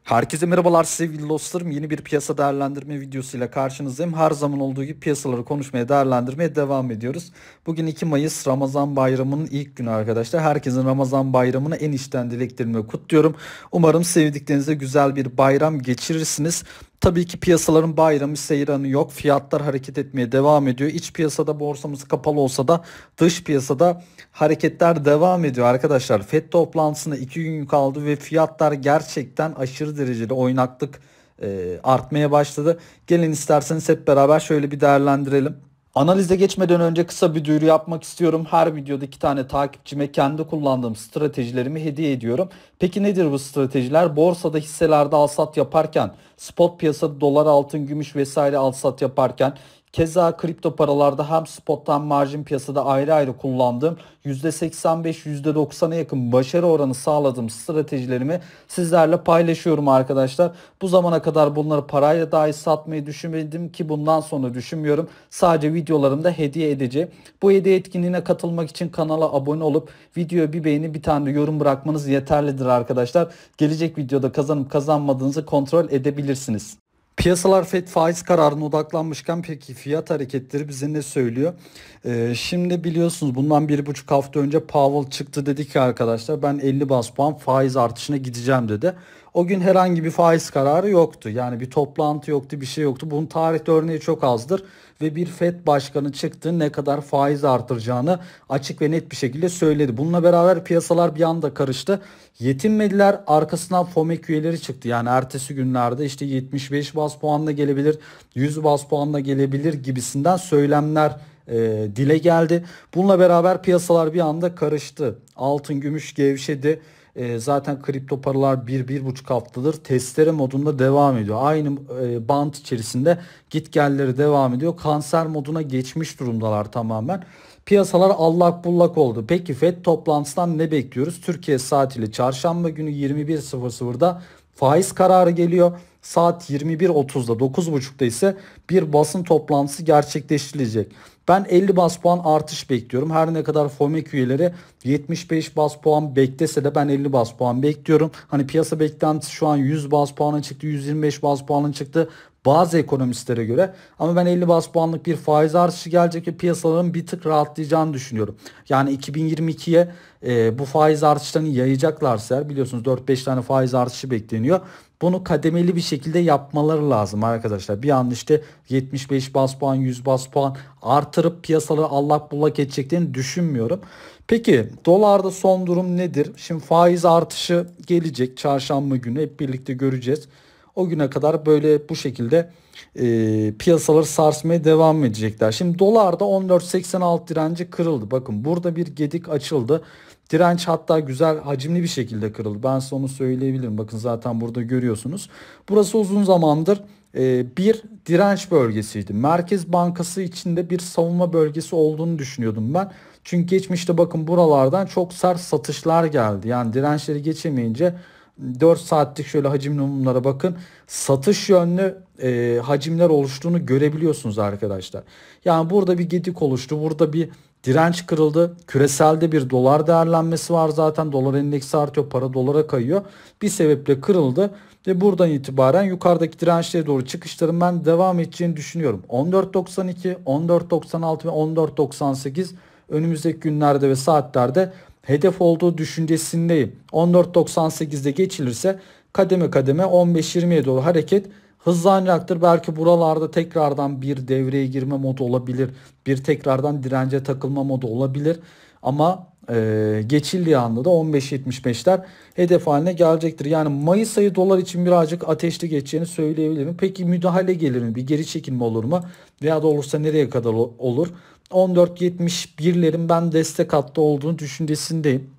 Herkese merhabalar sevgili dostlarım. Yeni bir piyasa değerlendirme videosuyla karşınızdayım. Her zaman olduğu gibi piyasaları konuşmaya, değerlendirmeye devam ediyoruz. Bugün 2 Mayıs Ramazan Bayramı'nın ilk günü arkadaşlar. Herkesin Ramazan Bayramı'nı en içten dileklerimle kutluyorum. Umarım sevdiklerinizle güzel bir bayram geçirirsiniz. Tabii ki piyasaların bayramı seyranı yok. Fiyatlar hareket etmeye devam ediyor. İç piyasada borsamız kapalı olsa da dış piyasada hareketler devam ediyor arkadaşlar. FED toplantısına 2 gün kaldı ve fiyatlar gerçekten aşırı derecede oynaklık artmaya başladı. Gelin isterseniz hep beraber şöyle bir değerlendirelim. Analize geçmeden önce kısa bir duyuru yapmak istiyorum. Her videoda 2 tane takipçime kendi kullandığım stratejilerimi hediye ediyorum. Peki nedir bu stratejiler? Borsada hisselerde al-sat yaparken, spot piyasada dolar, altın, gümüş vesaire al-sat yaparken, keza kripto paralarda hem spot hem marjin piyasada ayrı ayrı kullandığım %85 %90'a yakın başarı oranı sağladığım stratejilerimi sizlerle paylaşıyorum arkadaşlar. Bu zamana kadar bunları parayla dahi satmayı düşünmedim ki bundan sonra düşünmüyorum. Sadece videolarımda hediye edeceğim. Bu hediye etkinliğine katılmak için kanala abone olup videoya bir beğeni, bir tane de yorum bırakmanız yeterlidir arkadaşlar. Gelecek videoda kazanıp kazanmadığınızı kontrol edebilirsiniz. Piyasalar FED faiz kararına odaklanmışken peki fiyat hareketleri bize ne söylüyor? Şimdi biliyorsunuz bundan 1,5 hafta önce Powell çıktı, dedi ki arkadaşlar ben 50 bas puan faiz artışına gideceğim dedi. O gün herhangi bir faiz kararı yoktu. Yani bir toplantı yoktu, bir şey yoktu. Bunun tarihte örneği çok azdır. Ve bir FED başkanı çıktı, ne kadar faiz artıracağını açık ve net bir şekilde söyledi. Bununla beraber piyasalar bir anda karıştı. Yetinmediler, arkasından FOMC üyeleri çıktı. Yani ertesi günlerde işte 75 bas puanla gelebilir, 100 bas puanla gelebilir gibisinden söylemler dile geldi. Bununla beraber piyasalar bir anda karıştı. Altın, gümüş gevşedi. Zaten kripto paralar 1-1,5 haftadır testere modunda devam ediyor. Aynı bant içerisinde gitgelleri devam ediyor. Kanser moduna geçmiş durumdalar tamamen. Piyasalar allak bullak oldu. Peki FED toplantısından ne bekliyoruz? Türkiye saatiyle çarşamba günü 21.00'da faiz kararı geliyor. Saat 21.30'da 9.30'da ise bir basın toplantısı gerçekleştirilecek. Ben 50 bas puan artış bekliyorum. Her ne kadar FOMC üyeleri 75 bas puan beklese de ben 50 bas puan bekliyorum. Hani piyasa beklentisi şu an 100 bas puana çıktı, 125 bas puana çıktı bazı ekonomistlere göre. Ama ben 50 bas puanlık bir faiz artışı gelecek ve piyasaların bir tık rahatlayacağını düşünüyorum. Yani 2022'ye bu faiz artışlarını yayacaklarsa, biliyorsunuz 4-5 tane faiz artışı bekleniyor. Bunu kademeli bir şekilde yapmaları lazım arkadaşlar. Bir anda işte 75 bas puan, 100 bas puan artırıp piyasaları allak bullak edeceklerini düşünmüyorum. Peki dolarda son durum nedir? Şimdi faiz artışı gelecek çarşamba günü, hep birlikte göreceğiz. O güne kadar böyle bu şekilde piyasaları sarsmaya devam edecekler. Şimdi dolarda 14.86 direnci kırıldı. Bakın burada bir gedik açıldı. Direnç hatta güzel hacimli bir şekilde kırıldı. Ben size onu söyleyebilirim. Bakın zaten burada görüyorsunuz. Burası uzun zamandır bir direnç bölgesiydi. Merkez Bankası içinde bir savunma bölgesi olduğunu düşünüyordum ben. Çünkü geçmişte bakın buralardan çok sert satışlar geldi. Yani dirençleri geçemeyince 4 saatlik şöyle hacim mumlara bakın. Satış yönlü hacimler oluştuğunu görebiliyorsunuz arkadaşlar. Yani burada bir gedik oluştu. Burada bir direnç kırıldı. Küreselde bir dolar değerlenmesi var zaten. Dolar endeksi artıyor. Para dolara kayıyor. Bir sebeple kırıldı. Ve buradan itibaren yukarıdaki dirençlere doğru çıkışların ben devam edeceğini düşünüyorum. 14.92, 14.96 ve 14.98 önümüzdeki günlerde ve saatlerde hedef olduğu düşüncesindeyim. 14.98'de geçilirse kademe kademe 15-20'ye doğru hareket hızlanacaktır. Belki buralarda tekrardan bir devreye girme modu olabilir. Bir tekrardan dirence takılma modu olabilir. Ama geçildiği anda da 15.75'ler hedef haline gelecektir. Yani Mayıs ayı dolar için birazcık ateşli geçeceğini söyleyebilirim. Peki müdahale gelir mi? Bir geri çekilme olur mu? Veya da olursa nereye kadar olur? 14.71'lerin ben destek hattı olduğunu düşüncesindeyim.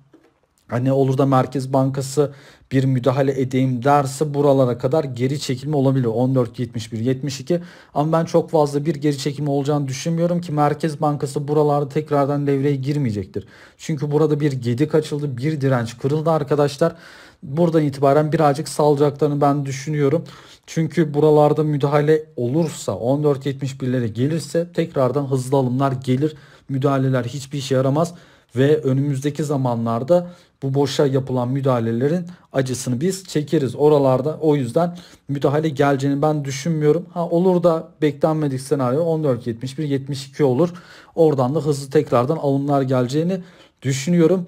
Hani olur da Merkez Bankası bir müdahale edeyim derse buralara kadar geri çekilme olabilir. 14.71, 72 ama ben çok fazla bir geri çekilme olacağını düşünmüyorum ki Merkez Bankası buralarda tekrardan devreye girmeyecektir. Çünkü burada bir gedik açıldı, bir direnç kırıldı arkadaşlar. Buradan itibaren birazcık salacaklarını ben düşünüyorum. Çünkü buralarda müdahale olursa 14.71'lere gelirse tekrardan hızlı alımlar gelir. Müdahaleler hiçbir işe yaramaz. ve önümüzdeki zamanlarda bu boşa yapılan müdahalelerin acısını biz çekeriz. Oralarda o yüzden müdahale geleceğini ben düşünmüyorum. Ha, olur da beklenmedik senaryo 14.71 72 olur. Oradan da hızlı tekrardan alımlar geleceğini düşünüyorum.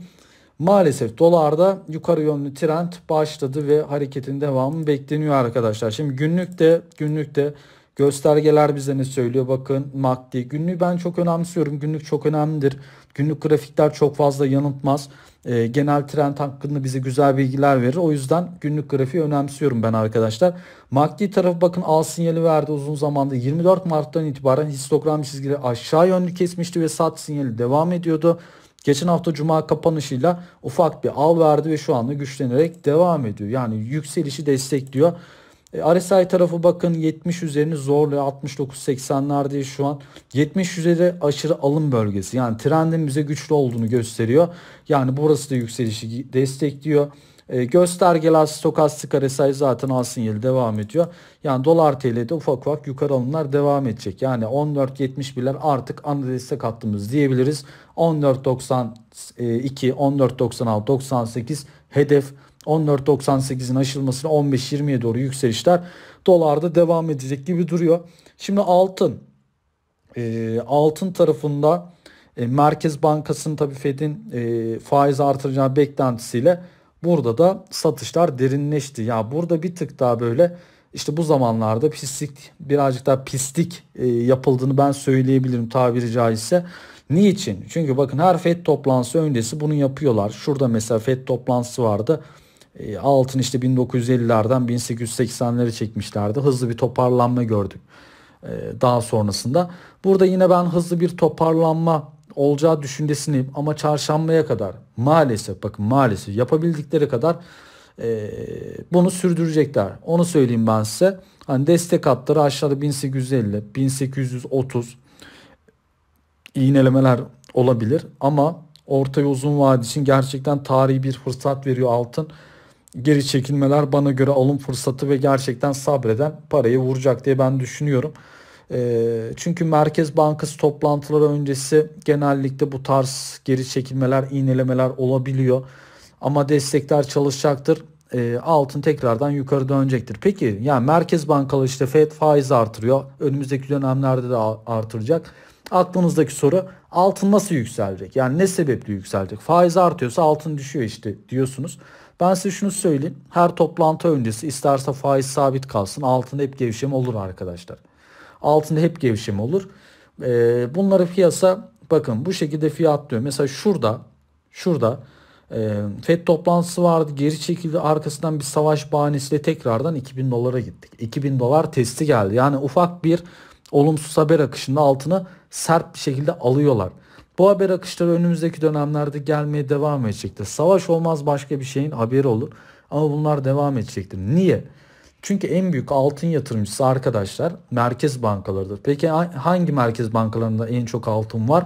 Maalesef dolarda yukarı yönlü trend başladı ve hareketin devamı bekleniyor arkadaşlar. Şimdi günlükte göstergeler bize ne söylüyor? Bakın MACD günlüğü ben çok önemsiyorum. Günlük çok önemlidir. Günlük grafikler çok fazla yanıltmaz. Genel trend hakkında bize güzel bilgiler verir. O yüzden günlük grafiği önemsiyorum ben arkadaşlar. MACD tarafı bakın al sinyali verdi uzun zamanda. 24 Mart'tan itibaren histogram çizgileri aşağı yönlü kesmişti ve sat sinyali devam ediyordu. Geçen hafta Cuma kapanışıyla ufak bir al verdi ve şu anda güçlenerek devam ediyor. Yani yükselişi destekliyor. RSI tarafı bakın 70 üzerini zorluyor. 69-80'lerde şu an. 70 üzeri aşırı alım bölgesi. Yani trendin bize güçlü olduğunu gösteriyor. Yani burası da yükselişi destekliyor. Göstergeler stokastik RSI zaten al sinyali devam ediyor. Yani dolar TL'de ufak ufak yukarı alımlar devam edecek. Yani 14.71'ler artık ana destek hattımız diyebiliriz. 14.92, 14.96, 98 hedef. 14.98'in aşılmasına 15.20'ye doğru yükselişler dolarda devam edecek gibi duruyor. Şimdi altın tarafında Merkez Bankası'nın tabii Fed'in faiz artıracağı beklentisiyle burada da satışlar derinleşti. Ya burada bir tık daha böyle işte bu zamanlarda birazcık daha pislik yapıldığını ben söyleyebilirim tabiri caizse. Niçin? Çünkü bakın her Fed toplantısı öncesi bunu yapıyorlar. Şurada mesela Fed toplantısı vardı. Altın işte 1950'lerden 1880'leri çekmişlerdi. Hızlı bir toparlanma gördük. Daha sonrasında. Burada yine ben hızlı bir toparlanma olacağı düşüncesindeyim. Ama çarşambaya kadar maalesef yapabildikleri kadar bunu sürdürecekler. Onu söyleyeyim ben size. Hani destek hatları aşağıda 1850, 1830 iğnelemeler olabilir. Ama orta ve uzun vade için gerçekten tarihi bir fırsat veriyor altın. Geri çekilmeler bana göre alım fırsatı ve gerçekten sabreden parayı vuracak diye ben düşünüyorum. Çünkü Merkez Bankası toplantıları öncesi genellikle bu tarz geri çekilmeler, iğnelemeler olabiliyor. Ama destekler çalışacaktır. Altın tekrardan yukarı dönecektir. Peki yani Merkez Bankaları işte Fed faiz artırıyor. Önümüzdeki dönemlerde de artıracak. Aklınızdaki soru altın nasıl yükselecek? Yani ne sebeple yükselecek? Faiz artıyorsa altın düşüyor işte diyorsunuz. Ben size şunu söyleyeyim. Her toplantı öncesi isterse faiz sabit kalsın. Altında hep gevşeme olur arkadaşlar. Altında hep gevşeme olur. Bunları piyasa bakın bu şekilde fiyatlıyor. Mesela şurada FED toplantısı vardı. Geri çekildi. Arkasından bir savaş bahanesiyle tekrardan 2000 dolara gittik. 2000 dolar testi geldi. Yani ufak bir olumsuz haber akışında altını sert bir şekilde alıyorlar. Bu haber akışları önümüzdeki dönemlerde gelmeye devam edecektir. Savaş olmaz başka bir şeyin haberi olur. Ama bunlar devam edecektir. Niye? Çünkü en büyük altın yatırımcısı arkadaşlar merkez bankalarıdır. Peki hangi merkez bankalarında en çok altın var?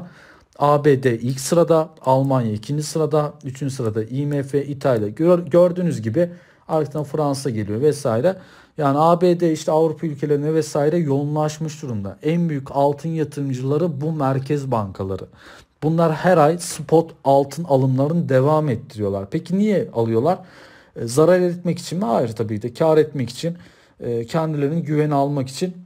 ABD ilk sırada, Almanya ikinci sırada, üçüncü sırada IMF, İtalya. Gördüğünüz gibi ardından Fransa geliyor vesaire. Yani ABD işte Avrupa ülkelerine vesaire yoğunlaşmış durumda. En büyük altın yatırımcıları bu merkez bankaları. Bunlar her ay spot altın alımlarını devam ettiriyorlar. Peki niye alıyorlar? Zarar etmek için mi? Hayır tabii de kar etmek için, kendilerinin güveni almak için.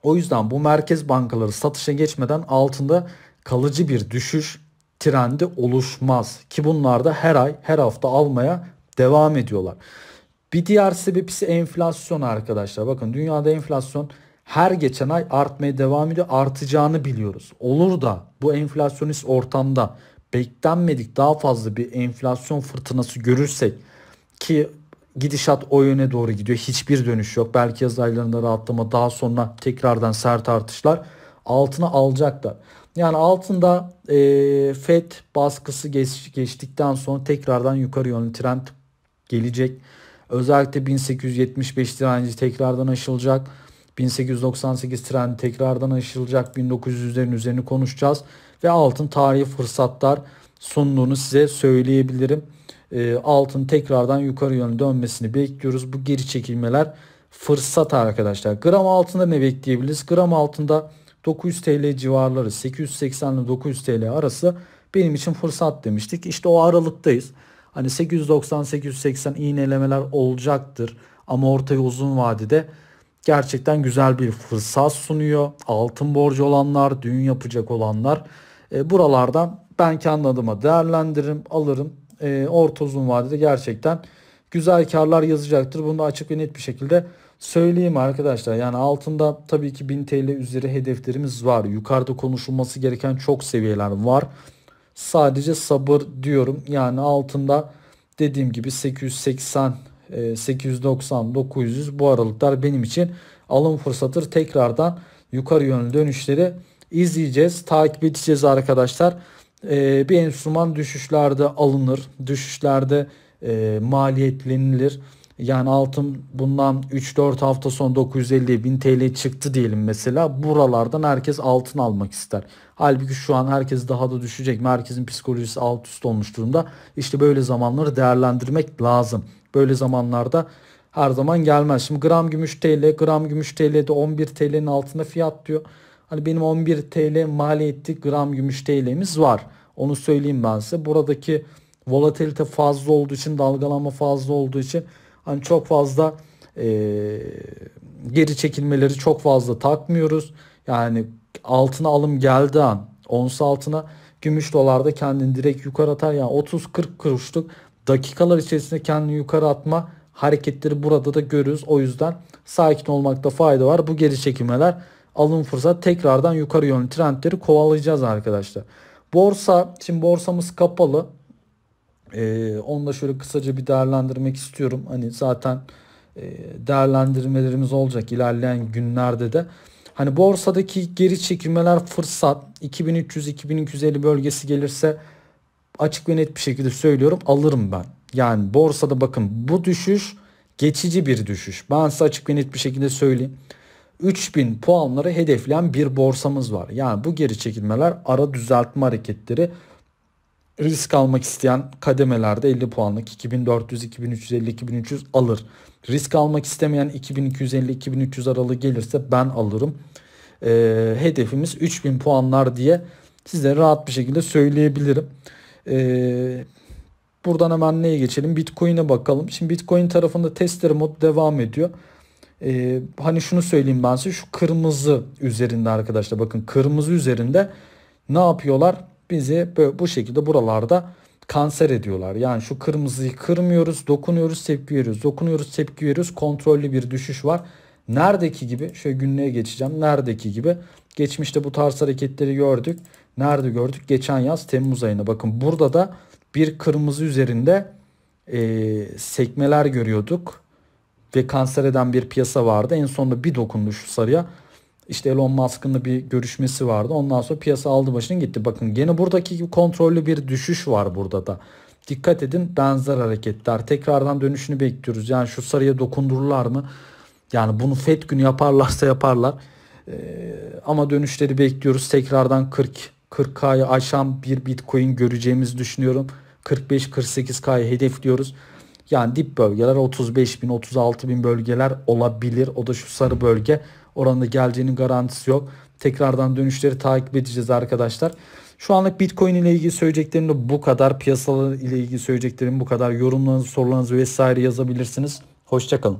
O yüzden bu merkez bankaları satışa geçmeden altında kalıcı bir düşüş trendi oluşmaz. Ki bunlar da her ay her hafta almaya devam ediyorlar. Bir diğer sebep ise enflasyon arkadaşlar. Bakın dünyada enflasyon her geçen ay artmaya devam ediyor. Artacağını biliyoruz. Olur da bu enflasyonist ortamda beklenmedik daha fazla bir enflasyon fırtınası görürsek ki gidişat o yöne doğru gidiyor. Hiçbir dönüş yok. Belki yaz aylarında rahatlama daha sonra tekrardan sert artışlar altına alacaklar. Yani altında FED baskısı geçtikten sonra tekrardan yukarı yönlü trend gelecek. Özellikle 1875 direnci tekrardan aşılacak. 1898 trendi tekrardan aşılacak. 1900'lerin üzerini konuşacağız. Ve altın tarihi fırsatlar sunduğunu size söyleyebilirim. Altın tekrardan yukarı yönlü dönmesini bekliyoruz. Bu geri çekilmeler fırsat arkadaşlar. Gram altında ne bekleyebiliriz? Gram altında 900 TL civarları 880 ile 900 TL arası benim için fırsat demiştik. İşte o aralıktayız. Hani 890-880 iğnelemeler olacaktır. Ama orta ve uzun vadede gerçekten güzel bir fırsat sunuyor. Altın borcu olanlar, düğün yapacak olanlar buralardan ben kendi adıma değerlendiririm, alırım. Orta uzun vadede gerçekten güzel karlar yazacaktır. Bunu da açık ve net bir şekilde söyleyeyim arkadaşlar. Yani altında tabii ki 1000 TL üzeri hedeflerimiz var. Yukarıda konuşulması gereken çok seviyeler var. Sadece sabır diyorum. Yani altında dediğim gibi 880, 890, 900 bu aralıklar benim için alım fırsatıdır. Tekrardan yukarı yönlü dönüşleri izleyeceğiz, takip edeceğiz arkadaşlar. Bir enstrüman düşüşlerde alınır, düşüşlerde maliyetlenilir. Yani altın bundan 3-4 hafta sonra 950 bin TL çıktı diyelim mesela. Buralardan herkes altın almak ister. Halbuki şu an herkes daha da düşecek. Merkezin psikolojisi alt üst olmuş durumda. İşte böyle zamanları değerlendirmek lazım. Böyle zamanlarda her zaman gelmez. Şimdi gram gümüş TL, gram gümüş TL'de 11 TL'nin altında fiyat diyor. Hani benim 11 TL maliyetli gram gümüş TL'miz var. Onu söyleyeyim ben size. Buradaki volatilite fazla olduğu için, dalgalanma fazla olduğu için hani çok fazla geri çekilmeleri çok fazla takmıyoruz. Yani altına alım geldiği an ons altına, gümüş dolarda kendini direkt yukarı atar. Yani 30-40 kuruşluk dakikalar içerisinde kendini yukarı atma hareketleri burada da görürüz. O yüzden sakin olmakta fayda var. Bu geri çekilmeler alım fırsat, tekrardan yukarı yönlü trendleri kovalayacağız arkadaşlar. Borsa, şimdi borsamız kapalı. Onu da şöyle kısaca bir değerlendirmek istiyorum. Hani zaten değerlendirmelerimiz olacak ilerleyen günlerde de. Hani borsadaki geri çekilmeler fırsat, 2300-2250 bölgesi gelirse açık ve net bir şekilde söylüyorum, alırım ben. Yani borsada bakın, bu düşüş geçici bir düşüş. Ben size açık ve net bir şekilde söyleyeyim. 3000 puanları hedefleyen bir borsamız var. Yani bu geri çekilmeler ara düzeltme hareketleri, risk almak isteyen kademelerde 50 puanlık 2400, 2350, 2300 alır. Risk almak istemeyen 2250, 2300 aralığı gelirse ben alırım. Hedefimiz 3000 puanlar diye size rahat bir şekilde söyleyebilirim. Buradan hemen neye geçelim? Bitcoin'e bakalım. Şimdi Bitcoin tarafında testere mod devam ediyor. Hani şunu söyleyeyim ben size, şu kırmızı üzerinde arkadaşlar, bakın kırmızı üzerinde ne yapıyorlar? Bizi böyle bu şekilde buralarda kanser ediyorlar. Yani şu kırmızıyı kırmıyoruz, dokunuyoruz, tepki veriyoruz. Dokunuyoruz, tepki veriyoruz. Kontrollü bir düşüş var. Neredeki gibi, şöyle günlüğe geçeceğim. Neredeki gibi geçmişte bu tarz hareketleri gördük. Nerede gördük? Geçen yaz Temmuz ayında. Bakın burada da bir kırmızı üzerinde sekmeler görüyorduk. Ve kanser eden bir piyasa vardı. En sonunda bir dokundu şu sarıya. İşte Elon Musk'ın da bir görüşmesi vardı. Ondan sonra piyasa aldı başını gitti. Bakın gene buradaki gibi kontrollü bir düşüş var burada da. Dikkat edin, benzer hareketler. Tekrardan dönüşünü bekliyoruz. Yani şu sarıya dokundururlar mı? Yani bunu FED günü yaparlarsa yaparlar. Ama dönüşleri bekliyoruz. Tekrardan 40K'yı aşan bir Bitcoin göreceğimizi düşünüyorum. 45-48K'yı hedefliyoruz. Yani dip bölgeler 35 bin, 36 bin bölgeler olabilir. O da şu sarı bölge. Oranın geleceğinin garantisi yok. Tekrardan dönüşleri takip edeceğiz arkadaşlar. Şu anlık Bitcoin ile ilgili söyleyeceklerim de bu kadar. Piyasalar ile ilgili söyleyeceklerim bu kadar. Yorumlarınızı, sorularınızı vesaire yazabilirsiniz. Hoşça kalın.